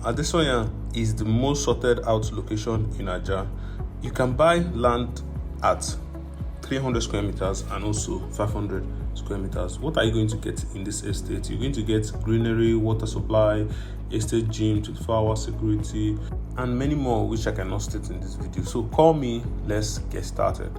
Adesoya is the most sorted out location in Ajah. You can buy land at 300 square meters and also 500 square meters. What are you going to get in this estate? You're going to get greenery, water supply, estate gym, 24-hour security, and many more which I cannot state in this video. So call me, let's get started.